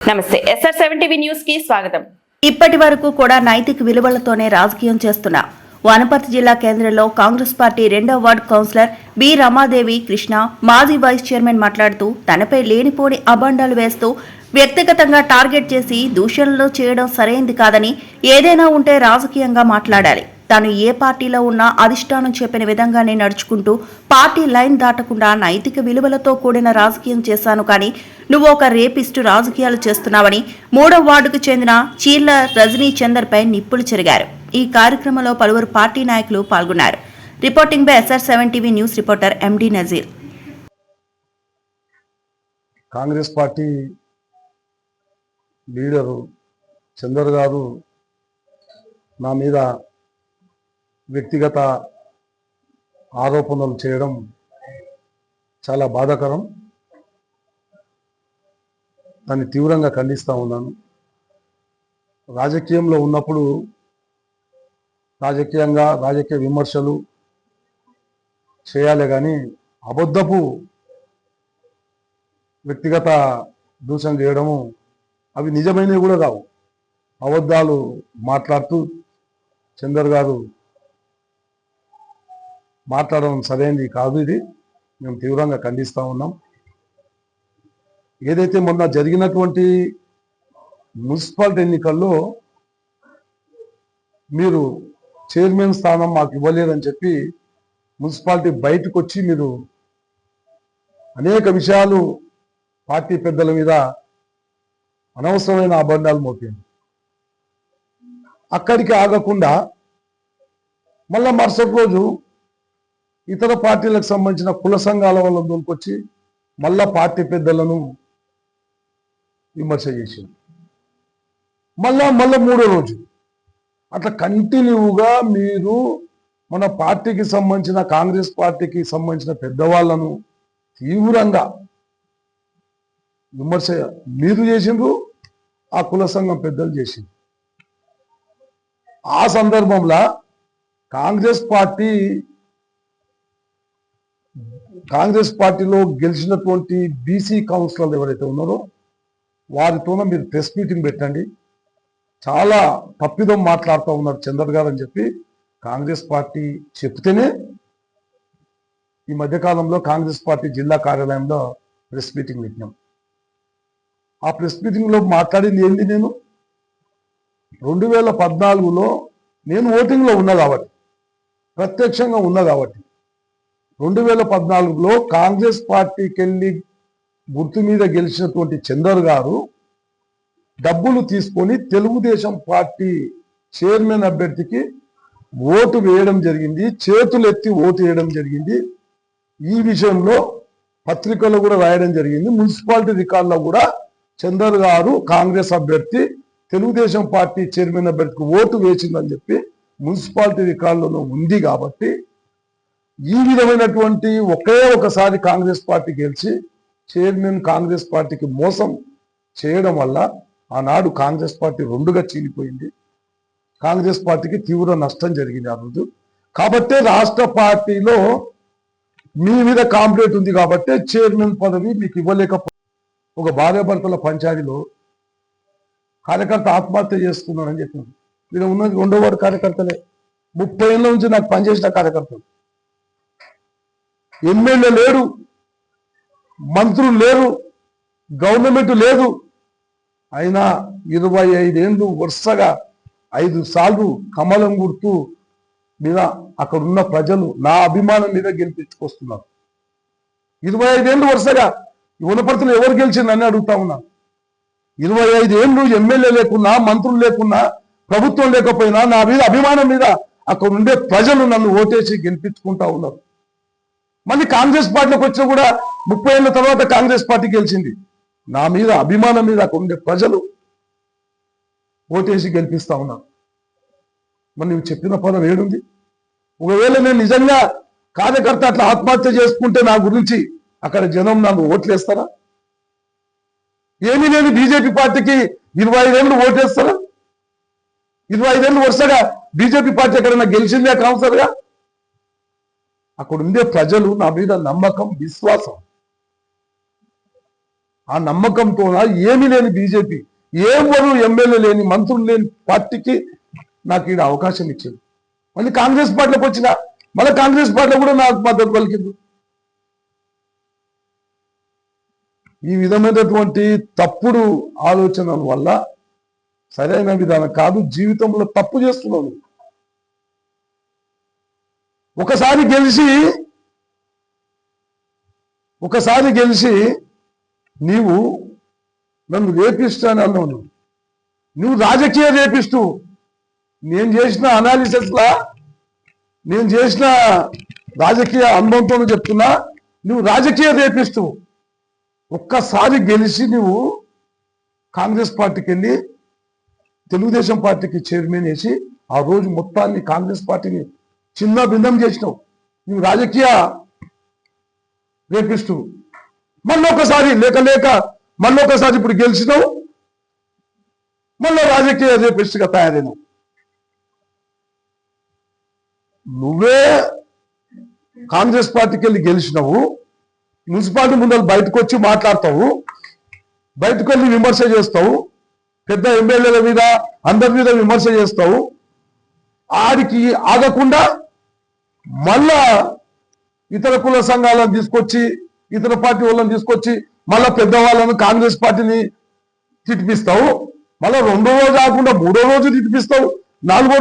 నమస్తే SR7 TV news కి స్వాగతం. ఇప్పటి వరకు కూడా నైతిక విలువలతోనే రాజకీయం చేస్తున్న వనపర్తి జిల్లా కేంద్రంలో కాంగ్రెస్ పార్టీ 2వ ward councillor B Ramadevi Krishna మాజీ వైస్ చైర్మన్ మాట్లాడుతూ తనపై లేనిపోని అబండాలు వేస్తూ వ్యక్తిగతంగా టార్గెట్ చేసి దూషణలు చేయడం సరైంది కాదని, ఏదైనా ఉంటే రాజకీయంగా మాట్లాడాలి. తాను ఏ పార్టీలో ఉన్నా అధిష్టానం చెప్పిన విధంగానే నడుచుకుంటూ పార్టీ లైన్ దాటకుండా నైతిక విలువలతో కూడిన రాజకీయం చేశాను, కానీ నువ్వు ఒక రేపిస్టు రాజకీయాలు చేస్తున్నావని 3వ వార్డుకు చెందిన చీర్ల రజనీ చందర్ పై నిప్పులు చెరిగారు. ఈ కార్యక్రమంలో పలువురు పార్టీ నాయకులు పాల్గొన్నారు. Reporting by SR7 TV news reporter MD నజీర్. కాంగ్రెస్ పార్టీ లీడరు చందర్ గారు నా మీద వ్యక్తిగత ఆరోపణలు చేయడం చాలా బాధాకరం. దాన్ని తీవ్రంగా ఖండిస్తూ ఉన్నాను. రాజకీయంలో ఉన్నప్పుడు రాజకీయ విమర్శలు చేయాలి, కానీ అబద్ధపు వ్యక్తిగత దూషణ చేయడము అవి నిజమైనవి కూడా కావు. అబద్ధాలు మాట్లాడుతూ చందర్ గారు మాట్లాడడం సరైనది కాదు. ఇది మేము తీవ్రంగా ఖండిస్తూ ఉన్నాం. ఏదైతే మొన్న జరిగినటువంటి మున్సిపాలిటీ ఎన్నికల్లో మీరు చైర్మన్ స్థానం మాకు ఇవ్వలేదని చెప్పి మున్సిపాలిటీ బయటకు వచ్చి మీరు అనేక విషయాలు పార్టీ పెద్దల మీద అనవసరమైన అబండాలు మోపింది. అక్కడికి ఆగకుండా మళ్ళా మరుసటి రోజు ఇతర పార్టీలకు సంబంధించిన కుల సంఘాల వల్ల దొరికొచ్చి మళ్ళా పార్టీ పెద్దలను విమర్శ చేసింది. మళ్ళా మూడో రోజు అట్లా కంటిన్యూగా మీరు మన పార్టీకి సంబంధించిన కాంగ్రెస్ పార్టీకి సంబంధించిన పెద్దవాళ్లను తీవ్రంగా విమర్శ మీరు చేసిండ్రు, ఆ కుల సంఘం పెద్దలు చేసిండ్రు. ఆ సందర్భంలో కాంగ్రెస్ పార్టీలో గెలిచినటువంటి బీసీ కౌన్సిలర్లు ఎవరైతే ఉన్నారో వారితోనే మీరు ప్రెస్ మీటింగ్ పెట్టండి. చాలా తప్పిదం మాట్లాడుతూ ఉన్నారు చందర్ గారు అని చెప్పి కాంగ్రెస్ పార్టీ చెప్తేనే ఈ మధ్యకాలంలో కాంగ్రెస్ పార్టీ జిల్లా కార్యాలయంలో ప్రెస్ మీటింగ్ పెట్టినాం. ఆ ప్రెస్ మీటింగ్లో మాట్లాడింది ఏంది, నేను 2014లో నేను ఓటింగ్లో ఉన్నా కాబట్టి, ప్రత్యక్షంగా ఉన్నా కాబట్టి 2014లో కాంగ్రెస్ పార్టీకి వెళ్ళి గుర్తు మీద గెలిచినటువంటి చందర్ గారు డబ్బులు తీసుకొని తెలుగుదేశం పార్టీ చైర్మన్ అభ్యర్థికి ఓటు వేయడం జరిగింది, చేతులు ఎత్తి ఓటు వేయడం జరిగింది. ఈ విషయంలో పత్రికల్లో కూడా రాయడం జరిగింది. మున్సిపాలిటీ రికార్డులో కూడా చందర్ గారు కాంగ్రెస్ అభ్యర్థి తెలుగుదేశం పార్టీ చైర్మన్ అభ్యర్థికి ఓటు వేసిందని చెప్పి మున్సిపాలిటీ రికార్డులో ఉంది. కాబట్టి ఈ విధమైనటువంటి ఒకసారి కాంగ్రెస్ పార్టీ గెలిచి చైర్మన్ కాంగ్రెస్ పార్టీకి మోసం చేయడం వల్ల ఆనాడు కాంగ్రెస్ పార్టీ రెండుగా చీలిపోయింది. కాంగ్రెస్ పార్టీకి తీవ్ర నష్టం జరిగింది ఆ రోజు. కాబట్టే రాష్ట్ర పార్టీలో మీ మీద కాంప్లైంట్ ఉంది కాబట్టి చైర్మన్ పదవి మీకు ఇవ్వలేకపోతే, ఒక భార్యాభర్తల పంచాయతీలో కార్యకర్త ఆత్మహత్య చేస్తున్నారని చెప్పారు. మీరు ఉన్నది 2వ వార్డు కార్యకర్తలే, 30 ఏళ్ళ నుంచి నాకు పనిచేసిన కార్యకర్తలు. ఎమ్మెల్యే లేరు, మంత్రులు లేరు, గవర్నమెంట్ లేదు, అయినా 25 ఏళ్ళు వరుసగా 5 సార్లు కమలం గుర్తు మీద అక్కడున్న ప్రజలు నా అభిమానం మీద గెలిపించుకొస్తున్నారు. 25 ఏళ్ళు వరుసగా వనపర్తిలో ఎవరు గెలిచిందని అడుగుతా ఉన్నా. 25 ఏళ్ళు ఎమ్మెల్యే లేకున్నా, మంత్రులు లేకున్నా, ప్రభుత్వం లేకపోయినా నా మీద అభిమానం మీద అక్కడ ఉండే ప్రజలు నన్ను ఓటేసి గెలిపించుకుంటా ఉన్నారు. మళ్ళీ కాంగ్రెస్ పార్టీలోకి వచ్చినా కూడా 30 ఏళ్ళ తర్వాత కాంగ్రెస్ పార్టీ గెలిచింది. నా మీద అభిమానం మీద అక్కడ ఉండే ప్రజలు ఓటేసి గెలిపిస్తా ఉన్నారు. మరి నువ్వు చెప్పిన పదం ఏడుంది? ఒకవేళ నేను నిజంగా కార్యకర్త అట్లా ఆత్మహత్య చేసుకుంటే నా గురించి అక్కడ జనం నన్ను ఓట్లేస్తారా? ఏమీ లేని బీజేపీ పార్టీకి 25 ఏళ్ళు ఓటేస్తారా? 25 ఏళ్ళు వరుసగా బీజేపీ పార్టీ ఎక్కడైనా గెలిచిందే కౌన్సిలర్గా? అక్కడ ఉండే ప్రజలు నా మీద నమ్మకం, విశ్వాసం ఆ నమ్మకంతోనా ఏమీ లేని బీజేపీ, ఎవరు ఎమ్మెల్యే లేని మంత్రులు లేని పార్టీకి నాకు ఈడ అవకాశం ఇచ్చింది. మళ్ళీ కాంగ్రెస్ పార్టీలోకి వచ్చిన మళ్ళీ కాంగ్రెస్ పార్టీలో కూడా నాకు మద్దతు పలికింది. ఈ విధమైనటువంటి తప్పుడు ఆలోచనల వల్ల సరైన విధానం కాదు. జీవితంలో తప్పు చేస్తున్నావు. ఒకసారి గెలిచి నీవు నన్ను రేపిస్తాను అన్నావు. నువ్వు రాజకీయ రేపిస్తూ నేను చేసిన అనాలిసిస్ లా, నేను చేసిన రాజకీయ అనుభవంతో చెప్తున్నా, నువ్వు రాజకీయ రేపిస్తూ ఒక్కసారి గెలిచి నువ్వు కాంగ్రెస్ పార్టీకి వెళ్ళి తెలుగుదేశం పార్టీకి చైర్మన్ వేసి ఆ రోజు మొత్తాన్ని కాంగ్రెస్ పార్టీని చిన్న భిన్నం చేసినావు. నువ్వు రాజకీయ రేపిస్తూ మళ్ళొకసారి మళ్ళొకసారి ఇప్పుడు గెలిచినావు, మళ్ళీ రాజకీయ రేపిస్టుగా తయారైనావు. నువ్వే కాంగ్రెస్ పార్టీకి వెళ్ళి గెలిచినావు, మున్సిపాలిటీ ముందర బయటకు వచ్చి మాట్లాడతావు, బయటకు వెళ్ళి విమర్శ చేస్తావు, పెద్ద ఎమ్మెల్యేల మీద అందరి మీద విమర్శ చేస్తావు. ఆడికి ఆగకుండా మళ్ళా ఇతర కుల సంఘాలను తీసుకొచ్చి, ఇతర పార్టీ వాళ్ళని తీసుకొచ్చి మళ్ళా పెద్దవాళ్ళను కాంగ్రెస్ పార్టీని తిట్టిపిస్తావు. మళ్ళా 2వ రోజు కాకుండా 3వ రోజు తిట్టిపిస్తావు, 4వ